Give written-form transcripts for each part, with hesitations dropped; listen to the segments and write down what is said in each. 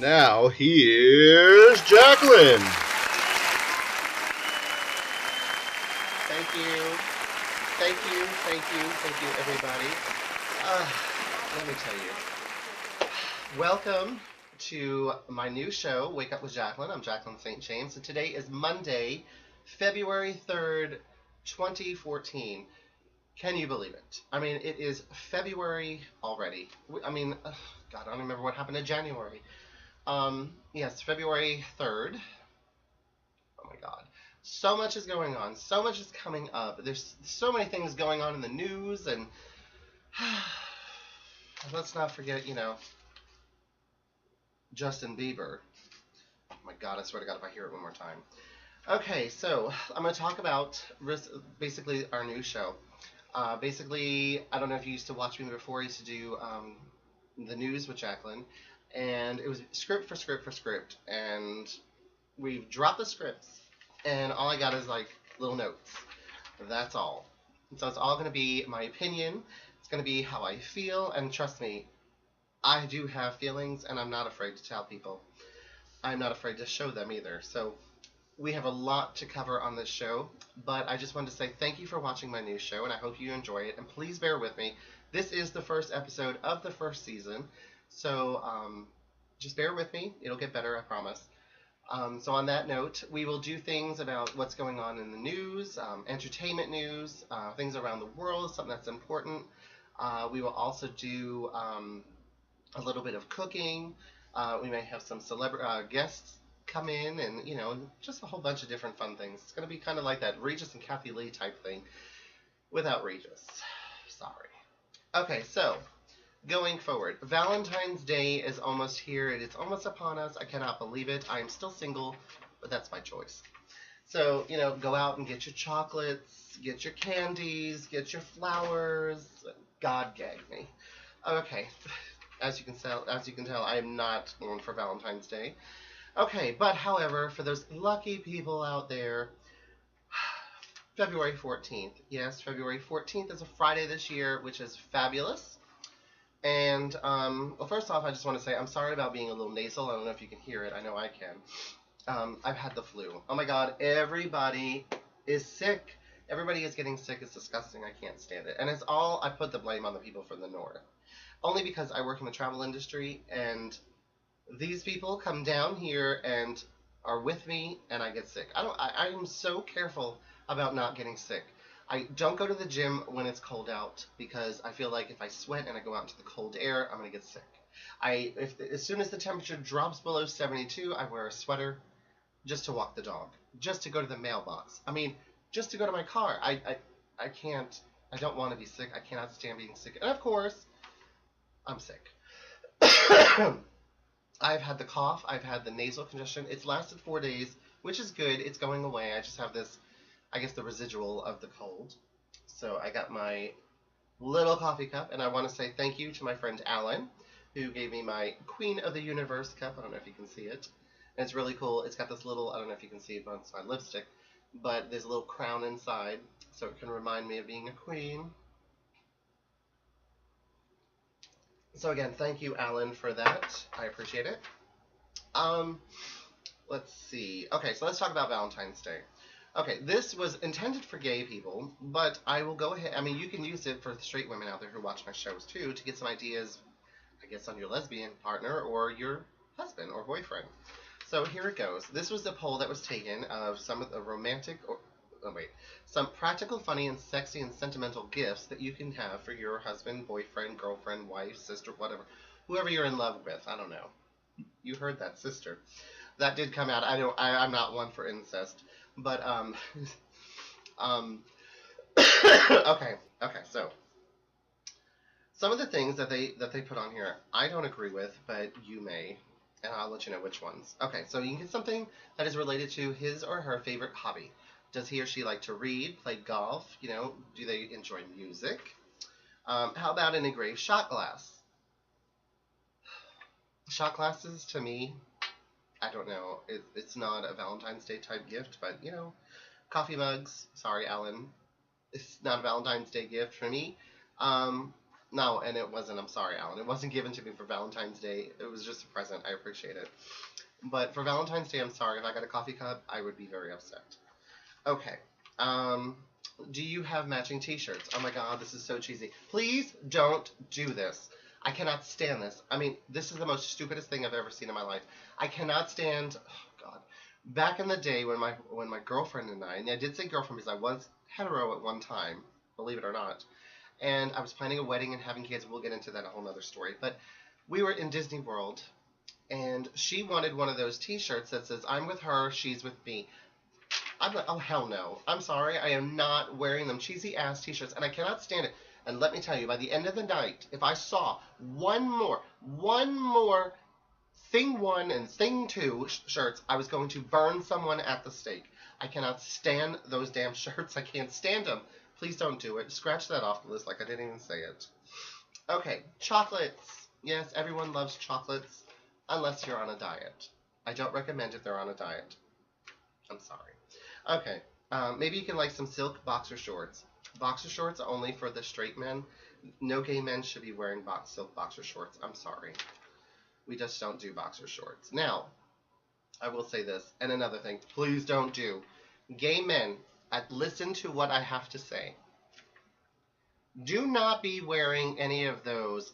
Now here's Jaclyn. Thank you. Thank you, everybody. Let me tell you. Welcome to my new show, Wake Up with Jaclyn. I'm Jaclyn St. James, and today is Monday, February 3rd, 2014. Can you believe it? I mean, it is February already. God, I don't remember what happened in January. Yes, February 3rd. Oh my God. So much is going on. So much is coming up. There's so many things going on in the news, and let's not forget, Justin Bieber. Oh my God, I swear to God if I hear it one more time. Okay, so I'm going to talk about basically our new show. Basically, I don't know if you used to watch me before. I used to do the news with Jaclyn, and it was script for script for script, and we've dropped the scripts, and all I got is like little notes. That's all. So it's all going to be my opinion. It's going to be how I feel, and trust me, I do have feelings, and I'm not afraid to tell people. I'm not afraid to show them either. So we have a lot to cover on this show, but I just wanted to say thank you for watching my new show, and I hope you enjoy it, and please bear with me. This is the first episode of the first season, so just bear with me. It'll get better, I promise. So on that note, we will do things about what's going on in the news, entertainment news, things around the world, something that's important. We will also do a little bit of cooking. We may have some guests come in, and just a whole bunch of different fun things. It's going to be kind of like that Regis and Kathy Lee type thing without Regis. Sorry. Okay, so going forward, Valentine's Day is almost here. It is almost upon us. I cannot believe it. I am still single, but that's my choice. So, go out and get your chocolates, get your candies, get your flowers. God gave me. Okay, as you can tell, I am not one for Valentine's Day. Okay, but however, for those lucky people out there, February 14th. Yes, February 14th is a Friday this year, which is fabulous. And, well, first off, I just want to say I'm sorry about being a little nasal. I don't know if you can hear it. I know I can. I've had the flu. Oh my God, everybody is sick. Everybody is getting sick. It's disgusting. I can't stand it. And I put the blame on the people from the north. Only because I work in the travel industry, and these people come down here and are with me, and I get sick. I am so careful about not getting sick. I don't go to the gym when it's cold out because I feel like if I sweat and I go out into the cold air, I'm gonna get sick. As soon as the temperature drops below 72, I wear a sweater just to walk the dog, just to go to the mailbox. I mean, just to go to my car. I can't. I don't want to be sick. I cannot stand being sick. And of course, I'm sick. I've had the cough. I've had the nasal congestion. It's lasted 4 days, which is good. It's going away. I just have this, I guess, the residual of the cold. So I got my little coffee cup, and I want to say thank you to my friend Alan, who gave me my Queen of the Universe cup. I don't know if you can see it. And it's really cool. It's got this little, I don't know if you can see it, but it's my lipstick. But there's a little crown inside, so it can remind me of being a queen. So again, thank you, Alan, for that. I appreciate it. Let's see. Okay, so let's talk about Valentine's Day. Okay, this was intended for gay people, but I will go ahead. I mean, you can use it for the straight women out there who watch my shows too, to get some ideas, I guess, on your lesbian partner or your husband or boyfriend. So here it goes. This was the poll that was taken of some of the some practical, funny, and sexy and sentimental gifts that you can have for your husband, boyfriend, girlfriend, wife, sister, whatever, whoever you're in love with. I don't know. You heard that, sister. That did come out. I'm not one for incest, but okay. So some of the things that they put on here, I don't agree with, but you may, and I'll let you know which ones. Okay, so you can get something that is related to his or her favorite hobby. Does he or she like to read, play golf? Do they enjoy music? How about an engraved shot glass? Shot glasses, to me, I don't know. It's not a Valentine's Day type gift, but, coffee mugs. Sorry, Alan. It's not a Valentine's Day gift for me. No, and it wasn't. I'm sorry, Alan. It wasn't given to me for Valentine's Day. It was just a present. I appreciate it. But for Valentine's Day, I'm sorry. If I got a coffee cup, I would be very upset. Okay. Um, do you have matching T-shirts? Oh my God, this is so cheesy. Please don't do this. I cannot stand this. I mean, this is the most stupidest thing I've ever seen in my life. I cannot stand. Oh God. Back in the day when my girlfriend and I did say girlfriend because I was hetero at one time, believe it or not, and I was planning a wedding and having kids. We'll get into that, a whole other story. But we were in Disney World, and she wanted one of those T-shirts that says "I'm with her, she's with me." I'm like, oh hell no! I'm sorry, I am not wearing them cheesy ass T-shirts, and I cannot stand it. And let me tell you, by the end of the night, if I saw one more thing one and thing two shirts, I was going to burn someone at the stake. I cannot stand those damn shirts. I can't stand them. Please don't do it. Scratch that off the list like I didn't even say it. Okay, chocolates. Yes, everyone loves chocolates, unless you're on a diet. I don't recommend if they're on a diet. I'm sorry. Okay, maybe you can like some silk boxer shorts. Boxer shorts only for the straight men. No gay men should be wearing silk boxer shorts. I'm sorry. We just don't do boxer shorts. Now, I will say this, and another thing, please don't do. Gay men, listen to what I have to say. Do not be wearing any of those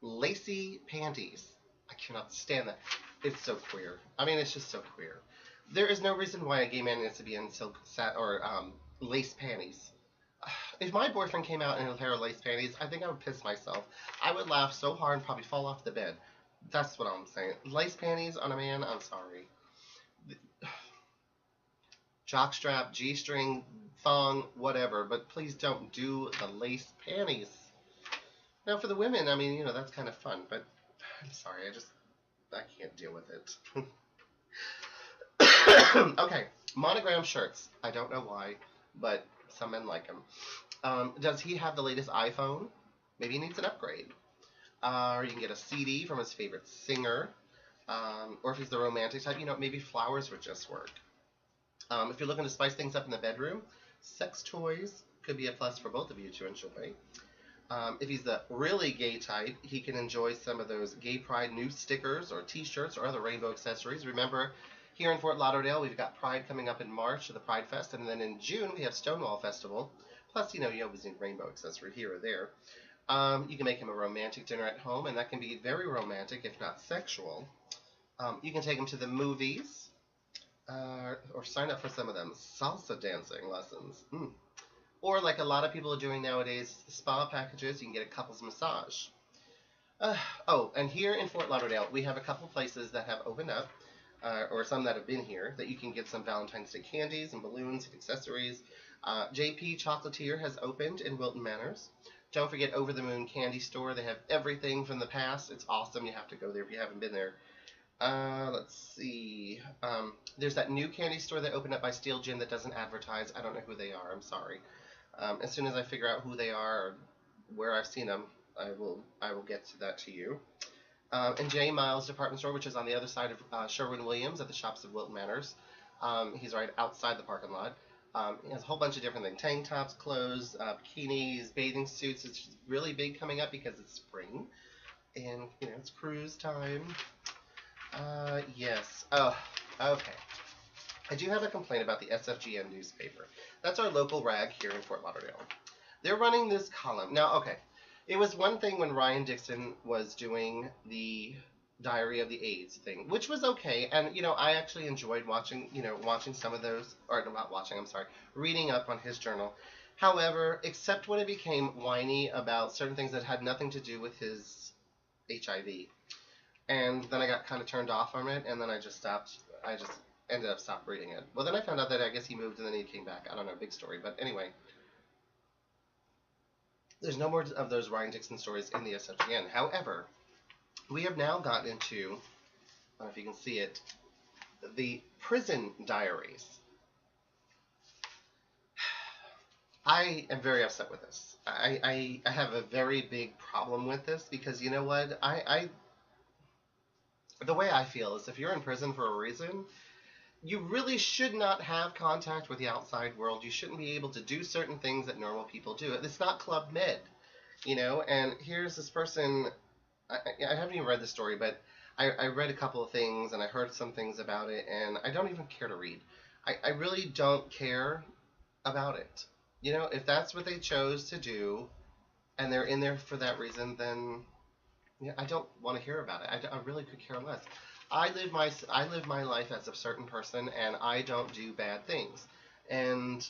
lacy panties. I cannot stand that. It's so queer. I mean, it's just so queer. There is no reason why a gay man needs to be in silk or lace panties. If my boyfriend came out in a pair of lace panties, I think I would piss myself. I would laugh so hard and probably fall off the bed. That's what I'm saying. Lace panties on a man, I'm sorry. Jockstrap, G-string, thong, whatever, but please don't do the lace panties. Now for the women, I mean, that's kind of fun, but I'm sorry, I can't deal with it. Okay, monogram shirts. I don't know why, but some men like them. Does he have the latest iPhone? Maybe he needs an upgrade. Or you can get a CD from his favorite singer. Or if he's the romantic type, maybe flowers would just work. If you're looking to spice things up in the bedroom, sex toys could be a plus for both of you to enjoy. If he's the really gay type, he can enjoy some of those Gay Pride new stickers or T-shirts or other rainbow accessories. Remember, here in Fort Lauderdale, we've got Pride coming up in March, the Pride Fest, and then in June we have Stonewall Festival. Plus, you always need rainbow accessory here or there. You can make him a romantic dinner at home, and that can be very romantic, if not sexual. You can take him to the movies, or sign up for some of them salsa dancing lessons. Or like a lot of people are doing nowadays, spa packages, you can get a couples massage. And here in Fort Lauderdale, we have a couple places that have opened up, or some that have been here, that you can get some Valentine's Day candies and balloons and accessories. JP Chocolatier has opened in Wilton Manors. Don't forget Over the Moon Candy Store. They have everything from the past. It's awesome. You have to go there if you haven't been there. Let's see. There's that new candy store that opened up by Steel Gin that doesn't advertise. I don't know who they are. I'm sorry. As soon as I figure out who they are or where I've seen them, I will get to that to you. And J. Miles Department Store, which is on the other side of Sherwin-Williams at the shops of Wilton Manors. He's right outside the parking lot. He has a whole bunch of different things. Tank tops, clothes, bikinis, bathing suits. It's really big coming up because it's spring. And, it's cruise time. Yes. Oh, okay. I do have a complaint about the SFGN newspaper. That's our local rag here in Fort Lauderdale. They're running this column. Now, okay. It was one thing when Ryan Dixon was doing the Diary of the AIDS thing, which was okay. And, I actually enjoyed watching some of those, or not watching, I'm sorry, reading up on his journal. However, except when it became whiny about certain things that had nothing to do with his HIV. And then I got kind of turned off from it, and then I just ended up stopped reading it. Well, then I found out that I guess he moved and then he came back. I don't know, big story. But anyway, there's no more of those Ryan Dixon stories in the SFGN. However, we have now gotten into, I don't know if you can see it, the prison diaries. I am very upset with this. I have a very big problem with this because you know what? The way I feel is if you're in prison for a reason, you really should not have contact with the outside world. You shouldn't be able to do certain things that normal people do. It's not Club Med. you know. And here's this person. I haven't even read the story, but I read a couple of things and I heard some things about it, and I don't even care to read. I really don't care about it. You know, if that's what they chose to do and they're in there for that reason, then yeah, I don't want to hear about it. I really could care less. I live my life as a certain person, and I don't do bad things. And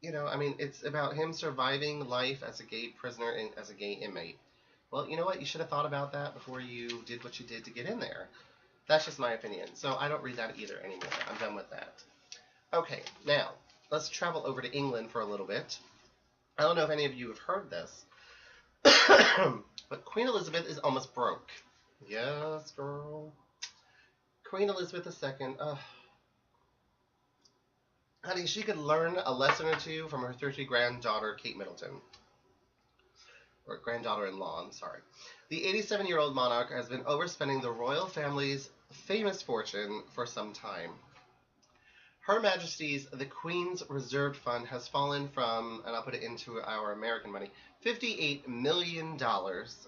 you know, I mean, it's about him surviving life as a gay prisoner and as a gay inmate. Well, you know what? You should have thought about that before you did what you did to get in there. That's just my opinion. So I don't read that either anymore. I'm done with that. Okay, now let's travel over to England for a little bit. I don't know if any of you have heard this, but Queen Elizabeth is almost broke. Yes, girl. Queen Elizabeth II. Honey, she could learn a lesson or two from her 30 granddaughter, Kate Middleton. Or granddaughter-in-law, I'm sorry. The 87-year-old monarch has been overspending the royal family's famous fortune for some time. Her Majesty's the Queen's Reserve Fund has fallen from, and I'll put it into our American money, $58 million,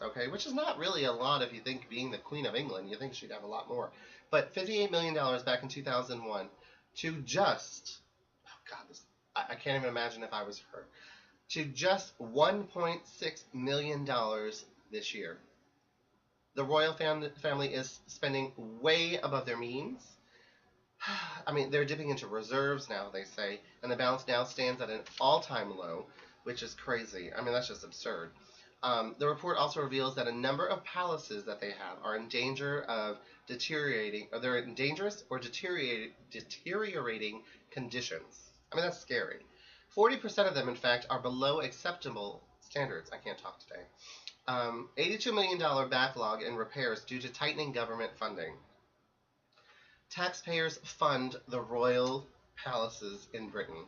okay, which is not really a lot if you think being the Queen of England, you think she'd have a lot more. But $58 million back in 2001 to just, oh God, I can't even imagine if I was her, to just $1.6 million this year. The royal family is spending way above their means. I mean, they're dipping into reserves now, they say, and the balance now stands at an all-time low, which is crazy. I mean, that's just absurd. The report also reveals that a number of palaces that they have are in danger of deteriorating, or they're in dangerous or deteriorating conditions. I mean, that's scary. 40% of them, in fact, are below acceptable standards. I can't talk today. $82 million backlog in repairs due to tightening government funding. Taxpayers fund the royal palaces in Britain.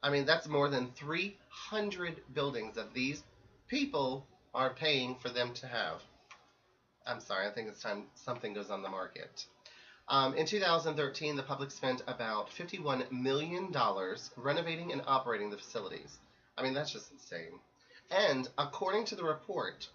I mean, that's more than 300 buildings that these people are paying for them to have. I'm sorry, I think it's time something goes on the market. In 2013, the public spent about $51 million renovating and operating the facilities. I mean, that's just insane. And according to the report,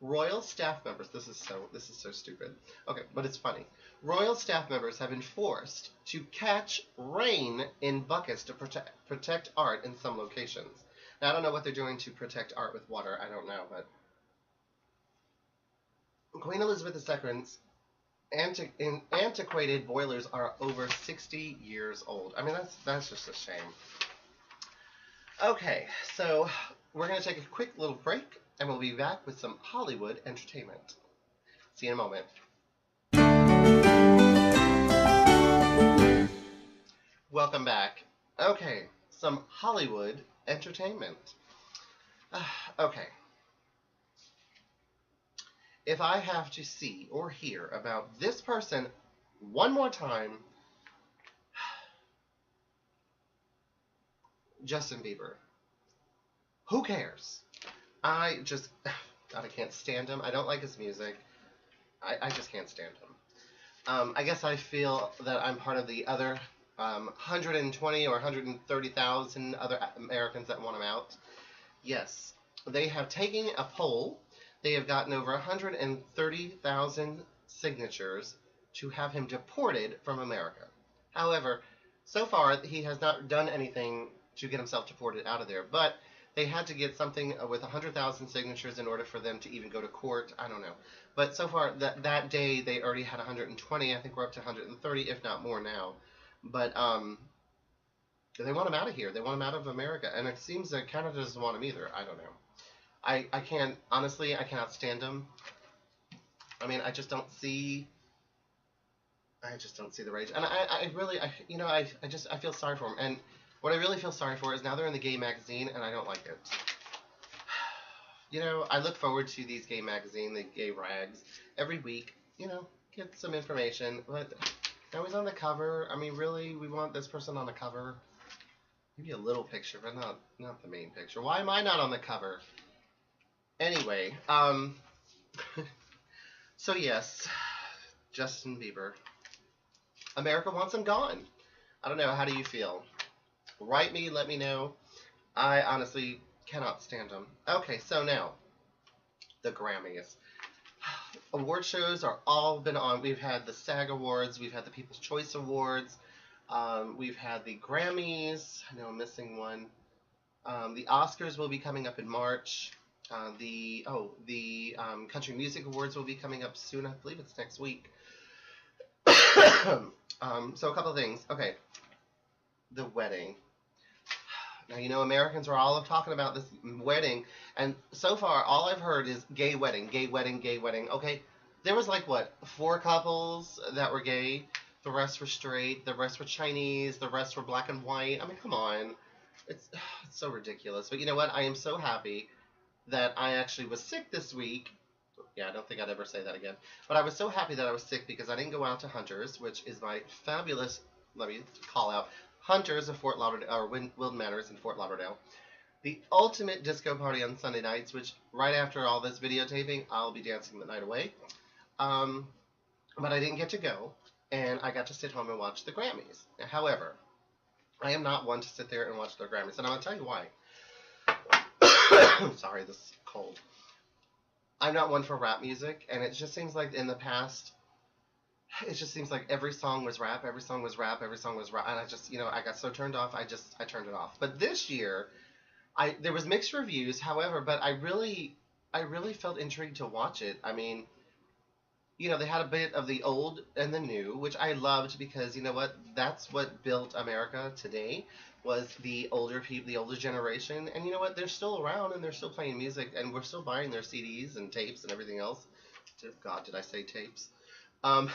royal staff members, this is so stupid. Okay, but it's funny. Royal staff members have been forced to catch rain in buckets to protect art in some locations. Now, I don't know what they're doing to protect art with water. I don't know, but Queen Elizabeth II's antiquated boilers are over 60 years old. I mean, that's just a shame. Okay, so we're going to take a quick little break, and we'll be back with some Hollywood entertainment. See you in a moment. Welcome back. Okay, some Hollywood entertainment. Okay. If I have to see or hear about this person one more time, Justin Bieber. Who cares? God, I can't stand him. I don't like his music. I just can't stand him. I guess I feel that I'm part of the other 120 or 130,000 other Americans that want him out. Yes, they have taken a poll. They have gotten over 130,000 signatures to have him deported from America. However, so far he has not done anything to get himself deported out of there, but they had to get something with 100,000 signatures in order for them to even go to court. I don't know. But so far, that day, they already had 120. I think we're up to 130, if not more now. But they want him out of here. They want him out of America. And it seems that Canada doesn't want him either. I don't know. I can't, honestly, I cannot stand him. I mean, I just don't see the rage. And I really, I feel sorry for him. And what I really feel sorry for is now they're in the gay magazine, and I don't like it. You know, I look forward to these gay magazine, the gay rags, every week, you know, get some information. But now he's on the cover. I mean, really, we want this person on the cover? Maybe a little picture, but not the main picture. Why am I not on the cover? Anyway, so yes, Justin Bieber. America wants him gone. I don't know, how do you feel? Write me, let me know. I honestly, Cannot stand them. Okay, so now the Grammys. Award shows are all been on. We've had the SAG Awards, we've had the People's Choice Awards, we've had the Grammys. I know I'm missing one. The Oscars will be coming up in March. The Country Music Awards will be coming up soon. I believe it's next week. So a couple of things. Okay, the wedding. Now, you know, Americans are all talking about this wedding, and so far, all I've heard is gay wedding, gay wedding, gay wedding. Okay, there was like, what, 4 couples that were gay? The rest were straight, the rest were Chinese, the rest were black and white. I mean, come on. It's, it's so ridiculous. But you know what? I am so happy that I actually was sick this week. Yeah, I don't think I'd ever say that again. But I was so happy that I was sick because I didn't go out to Hunter's, which is my fabulous, let me call out, Hunter's of Fort Lauderdale, or Wilton Manors in Fort Lauderdale. The ultimate disco party on Sunday nights, which right after all this videotaping, I'll be dancing the night away. But I didn't get to go, and I got to sit home and watch the Grammys. However, I am not one to sit there and watch the Grammys, and I'm going to tell you why. Sorry, this is cold. I'm not one for rap music, and it just seems like in the past, it just seems like every song was rap, every song was rap, every song was rap, and I just, I got so turned off, I turned it off. But this year, there was mixed reviews, however, but I really felt intrigued to watch it. I mean, they had a bit of the old and the new, which I loved because, you know what, that's what built America today, was the older people, the older generation, and you know what, they're still around and they're still playing music, and we're still buying their CDs and tapes and everything else. God, did I say tapes? Um,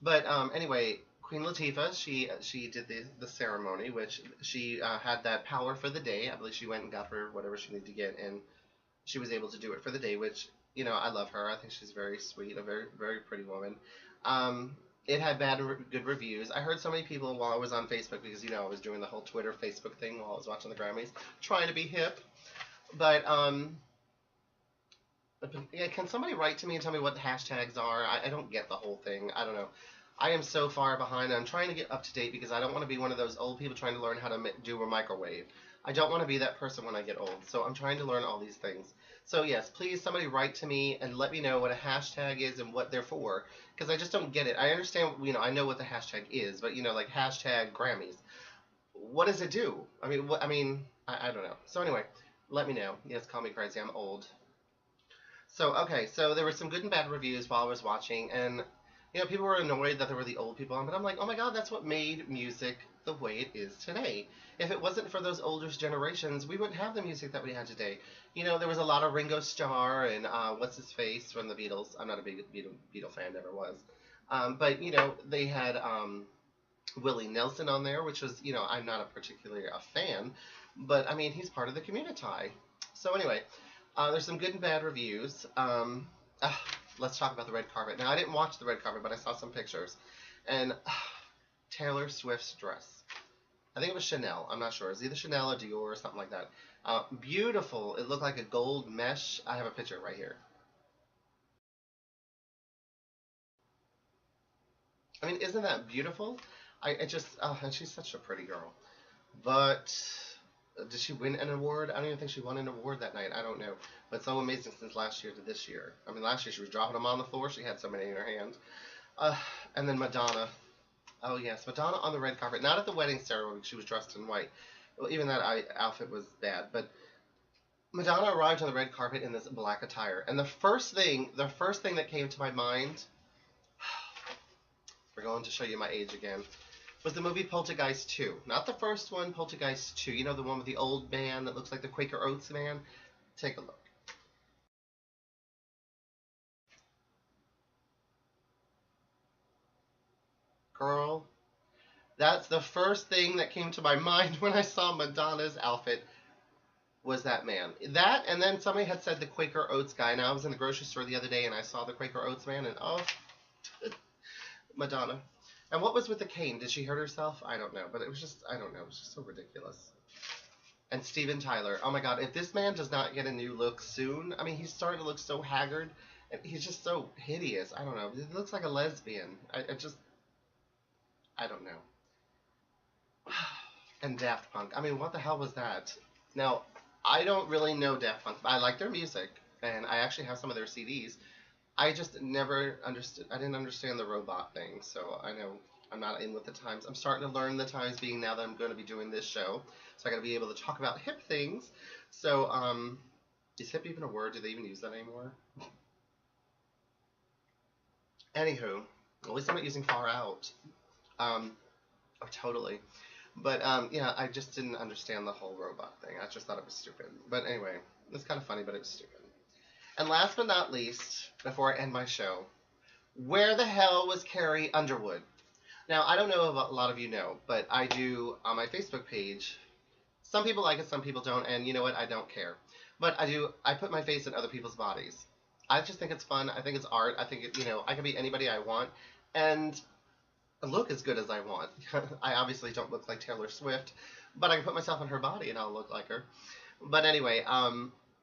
but anyway, Queen Latifah, she did the ceremony, which she had that power for the day. I believe she went and got her whatever she needed to get, and she was able to do it for the day, which, I love her. I think she's very sweet, a very, very pretty woman. It had good reviews. I heard so many people while I was on Facebook, because, I was doing the whole Twitter, Facebook thing while I was watching the Grammys, trying to be hip. But, yeah, can somebody write to me and tell me what the hashtags are? I don't get the whole thing. I don't know. I am so far behind. I'm trying to get up to date because I don't want to be one of those old people trying to learn how to do a microwave. I don't want to be that person when I get old. So I'm trying to learn all these things. So yes, please somebody write to me and let me know what a hashtag is and what they're for, because I just don't get it. I understand, I know what the hashtag is, but like hashtag Grammys. What does it do? I mean, I don't know. So anyway, let me know. Yes, call me crazy. I'm old. So, okay, so there were some good and bad reviews while I was watching, and, people were annoyed that there were the old people on, but I'm like, oh my god, that's what made music the way it is today. If it wasn't for those older generations, we wouldn't have the music that we had today. There was a lot of Ringo Starr and, what's-his-face from the Beatles. I'm not a big Beatle fan, never was. But, they had Willie Nelson on there, which was, I'm not particularly a fan, but, I mean, he's part of the community. So anyway, there's some good and bad reviews. Let's talk about the red carpet. Now, I didn't watch the red carpet, but I saw some pictures. And Taylor Swift's dress. I think it was Chanel. I'm not sure. It's either Chanel or Dior or something like that. Beautiful. It looked like a gold mesh. I have a picture right here. I mean, isn't that beautiful? And she's such a pretty girl. But did she win an award? I don't even think she won an award that night. I don't know. But so amazing since last year to this year. I mean, last year she was dropping them on the floor. She had so many in her hand. And then Madonna. Oh, yes. Madonna on the red carpet. Not at the wedding ceremony. She was dressed in white. Well, even that outfit was bad. But Madonna arrived on the red carpet in this black attire. And the first thing that came to my mind, we're going to show you my age again, was the movie Poltergeist 2. Not the first one, Poltergeist 2. The one with the old man that looks like the Quaker Oats man? Take a look. Girl, that's the first thing that came to my mind when I saw Madonna's outfit, was that man. That, and then somebody had said the Quaker Oats guy. Now, I was in the grocery store the other day and I saw the Quaker Oats man, and oh, Madonna. And what was with the cane? Did she hurt herself? I don't know. But it was just, I don't know. It was just so ridiculous. And Steven Tyler. Oh my god, if this man does not get a new look soon, I mean, he's starting to look so haggard. And he's just so hideous. I don't know. He looks like a lesbian. I don't know. And Daft Punk. I mean, what the hell was that? Now, I don't really know Daft Punk. I like their music, and I actually have some of their CDs. I just never understood. I didn't understand the robot thing, so I know I'm not in with the times. I'm starting to learn the times, being now that I'm going to be doing this show. So I got to be able to talk about hip things. So, is hip even a word? Do they even use that anymore? Anywho, at least I'm not using far out. Oh, totally. But yeah, I just didn't understand the whole robot thing. I just thought it was stupid. But anyway, it's kind of funny, but it was stupid. And last but not least, before I end my show, where the hell was Carrie Underwood? Now, I don't know if a lot of you know, but I do on my Facebook page. Some people like it, some people don't, and you know what? I don't care. But I do. I put my face in other people's bodies. I just think it's fun. I think it's art. I think I can be anybody I want, and look as good as I want. I obviously don't look like Taylor Swift, but I can put myself in her body and I'll look like her. But anyway,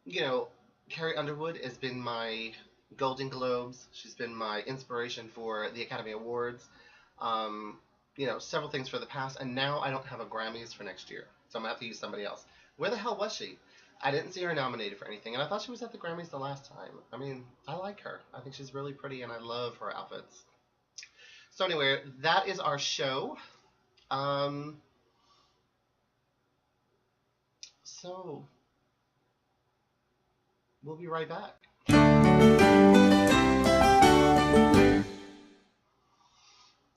you know, Carrie Underwood has been my Golden Globes. She's been my inspiration for the Academy Awards. Um, several things for the past, and now I don't have a Grammys for next year, so I'm gonna have to use somebody else. Where the hell was she? I didn't see her nominated for anything, and I thought she was at the Grammys the last time. I mean, I like her. I think she's really pretty, and I love her outfits. So anyway, that is our show. Um, so we'll be right back.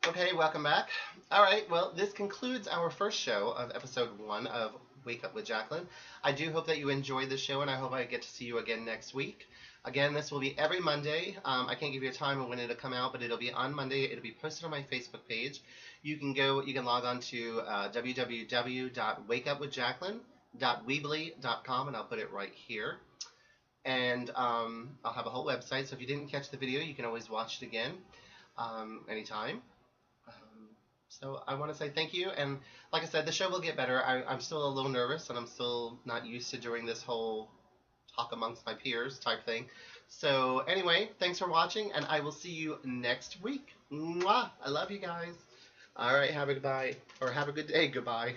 Okay, welcome back. All right, well, this concludes our first show of episode 1 of Wake Up with Jaclyn. I do hope that you enjoyed the show, and I hope I get to see you again next week. Again, this will be every Monday. I can't give you a time and when it'll come out, but it'll be on Monday. It'll be posted on my Facebook page. You can log on to www.wakeupwithjaclyn.weebly.com, and I'll put it right here. And I'll have a whole website, so if you didn't catch the video, you can always watch it again anytime. So I want to say thank you, and like I said, the show will get better. I'm still a little nervous, and I'm still not used to doing this whole talk amongst my peers type thing. So anyway, thanks for watching, and I will see you next week. Mwah! I love you guys. All right, have a goodbye, or have a good day. Goodbye.